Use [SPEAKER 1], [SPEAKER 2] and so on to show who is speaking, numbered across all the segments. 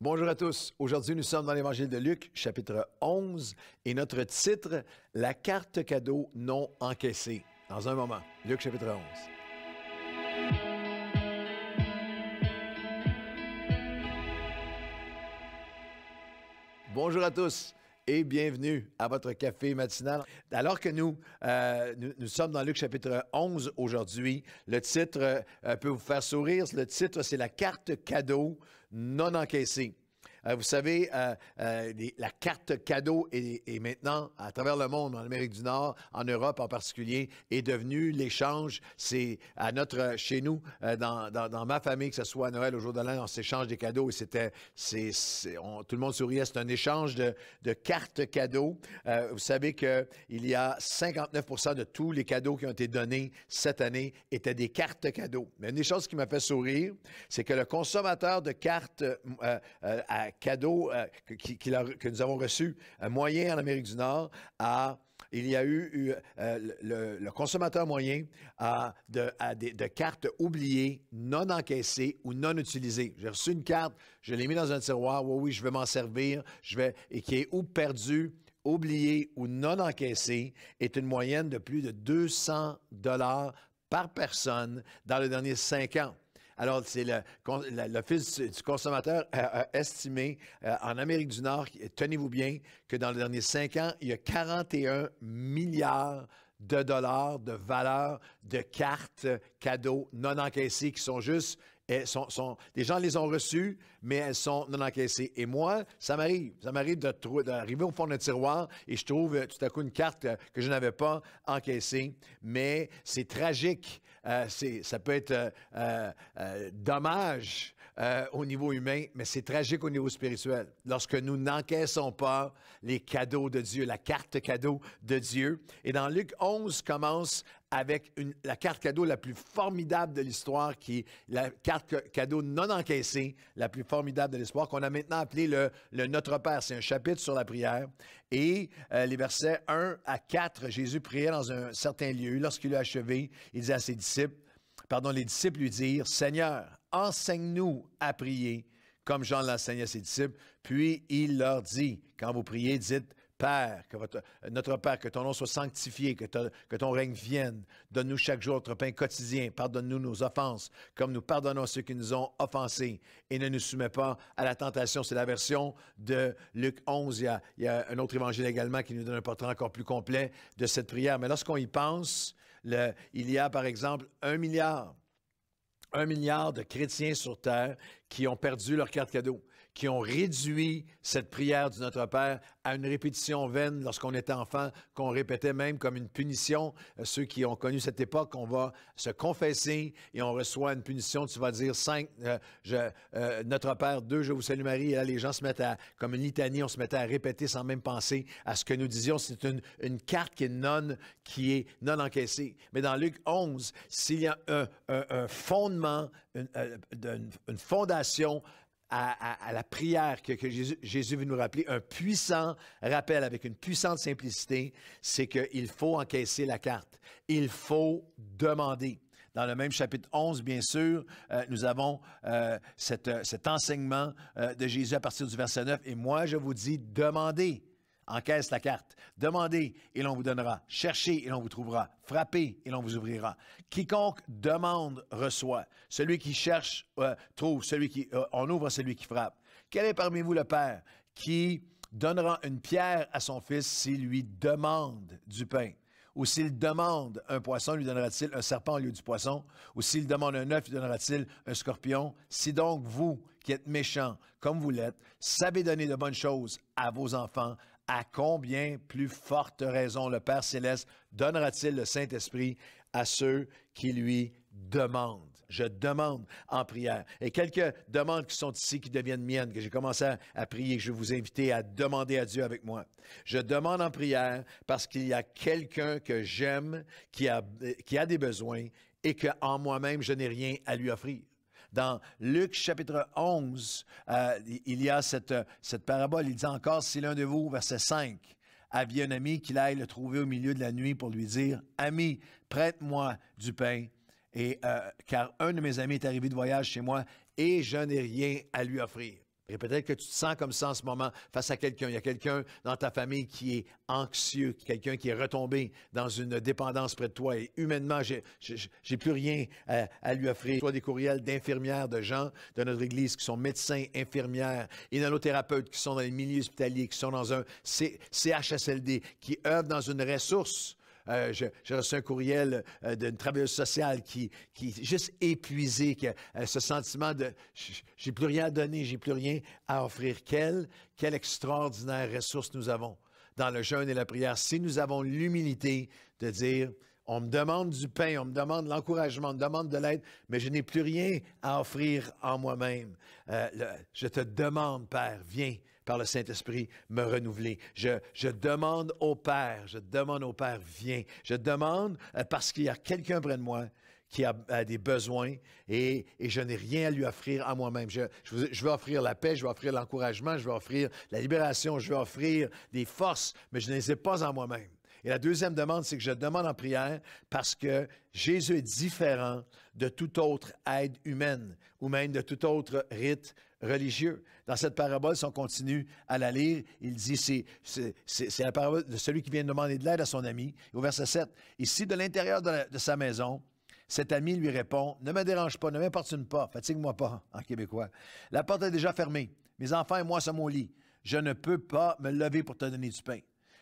[SPEAKER 1] Bonjour à tous. Aujourd'hui, nous sommes dans l'Évangile de Luc, chapitre 11, et notre titre, « La carte cadeau non encaissée ». Dans un moment, Luc, chapitre 11. Bonjour à tous et bienvenue à votre café matinal. Alors que nous sommes dans Luc chapitre 11 aujourd'hui, le titre peut vous faire sourire. Le titre, c'est « La carte cadeau non encaissée ». Vous savez, la carte cadeau est maintenant, à travers le monde, en Amérique du Nord, en Europe en particulier, est devenu l'échange. C'est chez nous, dans ma famille, que ce soit à Noël, au jour de l'an, on s'échange des cadeaux et tout le monde souriait. C'est un échange de cartes cadeaux. Vous savez qu'il y a 59% de tous les cadeaux qui ont été donnés cette année étaient des cartes cadeaux. Mais une des choses qui m'a fait sourire, c'est que le consommateur de cartes à cadeaux que nous avons reçus moyen en Amérique du Nord, il y a eu le consommateur moyen de cartes oubliées, non encaissées ou non utilisées. J'ai reçu une carte, je l'ai mis dans un tiroir, oui, je vais m'en servir, et qui est ou perdue, oubliée ou non encaissée, est une moyenne de plus de 200 $ par personne dans les derniers 5 ans. Alors, c'est l'Office du consommateur a estimé en Amérique du Nord, tenez-vous bien, que dans les derniers 5 ans, il y a 41 milliards de dollars de valeur de cartes cadeaux non encaissées qui sont juste, les gens les ont reçues, mais elles sont non encaissées. Et moi, ça m'arrive d'arriver au fond d'un tiroir et je trouve tout à coup une carte que je n'avais pas encaissée, mais c'est tragique. Ça peut être dommage au niveau humain, mais c'est tragique au niveau spirituel. Lorsque nous n'encaissons pas les cadeaux de Dieu, la carte cadeau de Dieu. Et dans Luc 11 commence avec la carte cadeau la plus formidable de l'histoire, qui est la carte cadeau non encaissée, la plus formidable de l'histoire, qu'on a maintenant appelée le Notre Père. C'est un chapitre sur la prière. Et les versets 1 à 4, Jésus priait dans un certain lieu. Lorsqu'il a achevé, il dit à ses disciples, les disciples lui dirent, « Seigneur, enseigne-nous à prier, comme Jean l'enseignait à ses disciples. » Puis il leur dit, « Quand vous priez, dites, Père, notre Père, que ton nom soit sanctifié, que ton règne vienne. Donne-nous chaque jour notre pain quotidien. Pardonne-nous nos offenses, comme nous pardonnons à ceux qui nous ont offensés. Et ne nous soumets pas à la tentation. » C'est la version de Luc 11. Il y a un autre évangile également qui nous donne un portrait encore plus complet de cette prière. Mais lorsqu'on y pense, il y a par exemple 1 milliard de chrétiens sur Terre qui ont perdu leur carte cadeau, qui ont réduit cette prière du Notre Père à une répétition vaine lorsqu'on était enfant, qu'on répétait même comme une punition. Ceux qui ont connu cette époque, on va se confesser et on reçoit une punition. Tu vas dire 5, Notre Père, 2, je vous salue Marie. Et là, les gens se mettent comme une litanie, on se mettait à répéter sans même penser à ce que nous disions. C'est une carte qui est non encaissée. Mais dans Luc 11, s'il y a un fondement, une fondation à la prière que Jésus veut nous rappeler, un puissant rappel avec une puissante simplicité, c'est qu'il faut encaisser la carte. Il faut demander. Dans le même chapitre 11, bien sûr, nous avons cet enseignement de Jésus à partir du verset 9. « Et moi, je vous dis, demandez. » Encaisse la carte. Demandez et l'on vous donnera. Cherchez et l'on vous trouvera. Frappez et l'on vous ouvrira. Quiconque demande reçoit. Celui qui cherche trouve. On ouvre à celui qui frappe. Quel est parmi vous le Père qui donnera une pierre à son fils s'il lui demande du pain? Ou s'il demande un poisson, lui donnera-t-il un serpent au lieu du poisson? Ou s'il demande un œuf, lui donnera-t-il un scorpion? Si donc vous, qui êtes méchants comme vous l'êtes, savez donner de bonnes choses à vos enfants, à combien plus forte raison le Père Céleste donnera-t-il le Saint-Esprit à ceux qui lui demandent? Je demande en prière. Et quelques demandes qui sont ici, qui deviennent miennes, que j'ai commencé à prier, que je vais vous inviter à demander à Dieu avec moi. Je demande en prière parce qu'il y a quelqu'un que j'aime, qui a des besoins et qu'en moi-même, je n'ai rien à lui offrir. Dans Luc chapitre 11, il y a cette parabole. Il dit encore, si l'un de vous, verset 5, aviez un ami, qu'il aille le trouver au milieu de la nuit pour lui dire, « Ami, prête-moi du pain, car un de mes amis est arrivé de voyage chez moi et je n'ai rien à lui offrir. » Et peut-être que tu te sens comme ça en ce moment face à quelqu'un. Il y a quelqu'un dans ta famille qui est anxieux, quelqu'un qui est retombé dans une dépendance près de toi. Et humainement, j'ai plus rien à lui offrir. Soit des courriels d'infirmières, de gens de notre Église qui sont médecins, infirmières, inhalothérapeutes qui sont dans les milieux hospitaliers, qui sont dans un CHSLD, qui œuvrent dans une ressource. J'ai reçu un courriel d'une travailleuse sociale qui est juste épuisée, qui a ce sentiment de « j'ai plus rien à donner, j'ai plus rien à offrir ». Quelle extraordinaire ressource nous avons dans le jeûne et la prière. Si nous avons l'humilité de dire « on me demande du pain, on me demande l'encouragement, on me demande de l'aide, mais je n'ai plus rien à offrir en moi-même. Je te demande, Père, viens par le Saint-Esprit, me renouveler. Je demande au Père, viens. Je demande parce qu'il y a quelqu'un près de moi qui a des besoins et je n'ai rien à lui offrir à moi-même. Je vais offrir la paix, je vais offrir l'encouragement, je vais offrir la libération, je vais offrir des forces, mais je ne les ai pas en moi-même. Et la deuxième demande, c'est que je demande en prière parce que Jésus est différent de toute autre aide humaine ou même de tout autre rite religieux. Dans cette parabole, si on continue à la lire, il dit, c'est la parabole de celui qui vient demander de l'aide à son ami. Au verset 7, « Ici, de l'intérieur de sa maison, cet ami lui répond, « Ne me dérange pas, ne m'importune pas, fatigue-moi pas, en québécois. La porte est déjà fermée. Mes enfants et moi sommes au lit. Je ne peux pas me lever pour te donner du pain.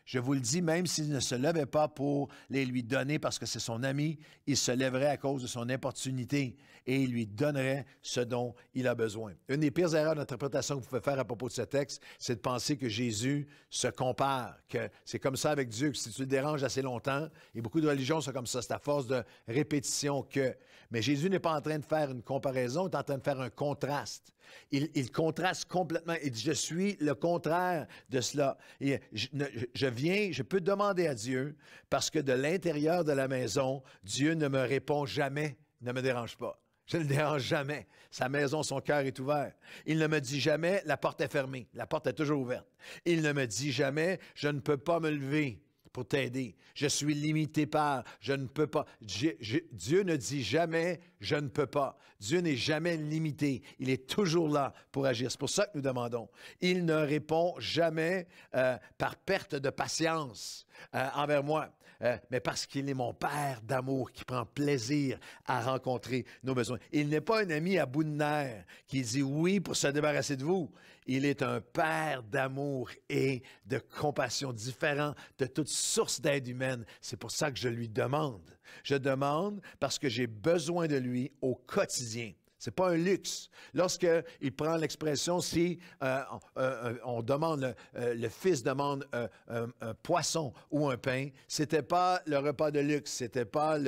[SPEAKER 1] Je vous le dis, même s'il ne se levait pas pour les lui donner parce que c'est son ami, il se lèverait à cause de son importunité et il lui donnerait ce dont il a besoin. » Une des pires erreurs d'interprétation que vous pouvez faire à propos de ce texte, c'est de penser que Jésus se compare, que c'est comme ça avec Dieu, que si tu le déranges assez longtemps, et beaucoup de religions sont comme ça, c'est à force de répétition que... Mais Jésus n'est pas en train de faire une comparaison, il est en train de faire un contraste. Il contraste complètement. Il dit, je suis le contraire de cela. Et je peux demander à Dieu parce que de l'intérieur de la maison, Dieu ne me répond jamais, ne me dérange pas. Je ne le dérange jamais. Sa maison, son cœur est ouvert. Il ne me dit jamais, la porte est fermée. La porte est toujours ouverte. Il ne me dit jamais, je ne peux pas me lever pour t'aider. Je suis limité par, je ne peux pas. Dieu ne dit jamais, je ne peux pas. Dieu n'est jamais limité. Il est toujours là pour agir. C'est pour ça que nous demandons. Il ne répond jamais par perte de patience envers moi, mais parce qu'il est mon Père d'amour qui prend plaisir à rencontrer nos besoins. Il n'est pas un ami à bout de nerfs qui dit oui pour se débarrasser de vous. Il est un Père d'amour et de compassion différent de toute source d'aide humaine. C'est pour ça que je lui demande. Je demande parce que j'ai besoin de lui au quotidien. Ce n'est pas un luxe. Lorsqu'il prend l'expression, si on demande, le Fils demande un poisson ou un pain, ce n'était pas le repas de luxe, ce n'était pas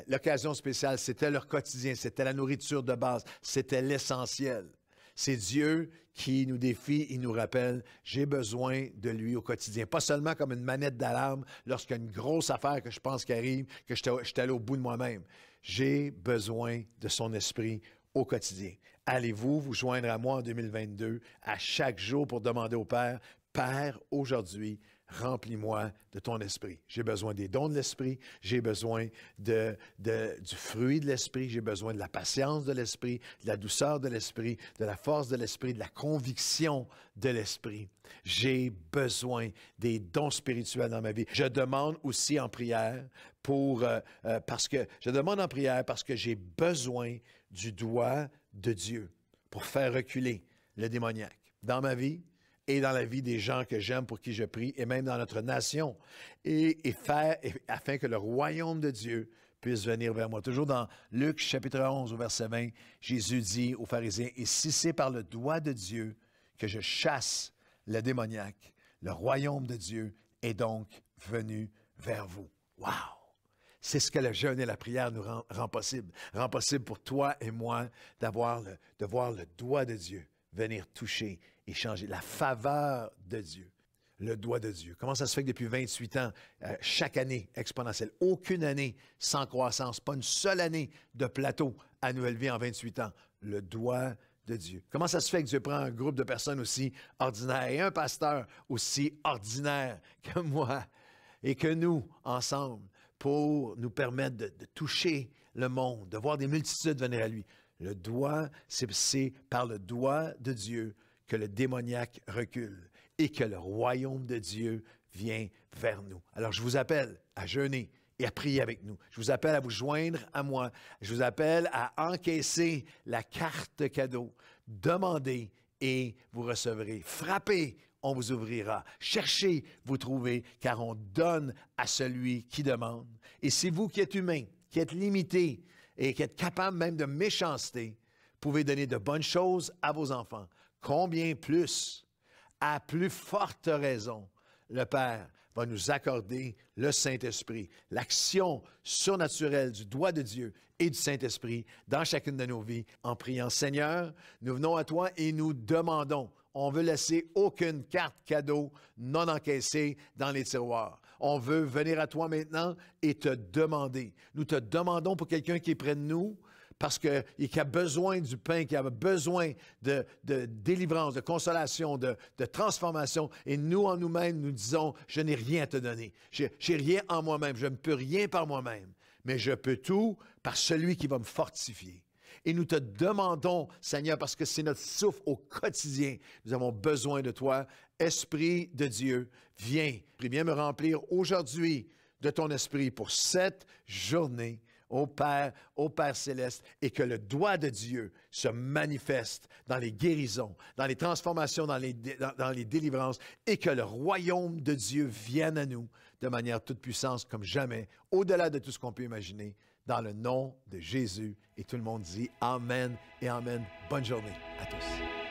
[SPEAKER 1] l'occasion spéciale, c'était leur quotidien, c'était la nourriture de base, c'était l'essentiel. C'est Dieu qui nous défie, il nous rappelle, j'ai besoin de lui au quotidien. Pas seulement comme une manette d'alarme lorsqu'il y a une grosse affaire que je pense qui arrive, que je suis allé au bout de moi-même. J'ai besoin de son esprit au quotidien. Allez-vous vous joindre à moi en 2022, à chaque jour pour demander au Père, « Père, aujourd'hui, remplis-moi de ton esprit. » J'ai besoin des dons de l'esprit, j'ai besoin du fruit de l'esprit, j'ai besoin de la patience de l'esprit, de la douceur de l'esprit, de la force de l'esprit, de la conviction de l'esprit. J'ai besoin des dons spirituels dans ma vie. Je demande aussi en prière parce que j'ai besoin du doigt de Dieu pour faire reculer le démoniaque dans ma vie et dans la vie des gens que j'aime, pour qui je prie, et même dans notre nation, afin que le royaume de Dieu puisse venir vers moi. Toujours dans Luc chapitre 11, au verset 20, Jésus dit aux pharisiens, « Et si c'est par le doigt de Dieu que je chasse le démoniaque, le royaume de Dieu est donc venu vers vous. » Wow! C'est ce que le jeûne et la prière nous rend possible. Rend possible pour toi et moi de voir le doigt de Dieu venir toucher et changer. La faveur de Dieu. Le doigt de Dieu. Comment ça se fait que depuis 28 ans, chaque année exponentielle, aucune année sans croissance, pas une seule année de plateau à Nouvelle Vie en 28 ans. Le doigt de Dieu. Comment ça se fait que Dieu prend un groupe de personnes aussi ordinaires et un pasteur aussi ordinaire que moi et que nous, ensemble, pour nous permettre de toucher le monde, de voir des multitudes venir à lui. Le doigt, c'est par le doigt de Dieu que le démoniaque recule et que le royaume de Dieu vient vers nous. Alors, je vous appelle à jeûner et à prier avec nous. Je vous appelle à vous joindre à moi. Je vous appelle à encaisser la carte cadeau. Demandez et vous recevrez. Frappez, on vous ouvrira. Cherchez, vous trouvez, car on donne à celui qui demande. Et c'est vous qui êtes humain, qui êtes limité et qui êtes capable même de méchanceté, pouvez donner de bonnes choses à vos enfants. Combien plus, à plus forte raison, le Père va nous accorder le Saint-Esprit, l'action surnaturelle du doigt de Dieu et du Saint-Esprit dans chacune de nos vies. En priant, Seigneur, nous venons à toi et nous demandons. On veut laisser aucune carte cadeau non encaissée dans les tiroirs. On veut venir à toi maintenant et te demander. Nous te demandons pour quelqu'un qui est près de nous, parce qui a besoin du pain, qui a besoin de délivrance, de consolation, de transformation. Et nous, en nous-mêmes, nous disons, je n'ai rien à te donner. Je n'ai rien en moi-même. Je ne peux rien par moi-même. Mais je peux tout par celui qui va me fortifier. Et nous te demandons, Seigneur, parce que c'est notre souffle au quotidien, nous avons besoin de toi. Esprit de Dieu, viens me remplir aujourd'hui de ton esprit pour cette journée. Ô Père céleste, et que le doigt de Dieu se manifeste dans les guérisons, dans les transformations, dans les délivrances, et que le royaume de Dieu vienne à nous de manière toute puissance comme jamais, au-delà de tout ce qu'on peut imaginer, dans le nom de Jésus. Et tout le monde dit Amen et Amen. Bonne journée à tous.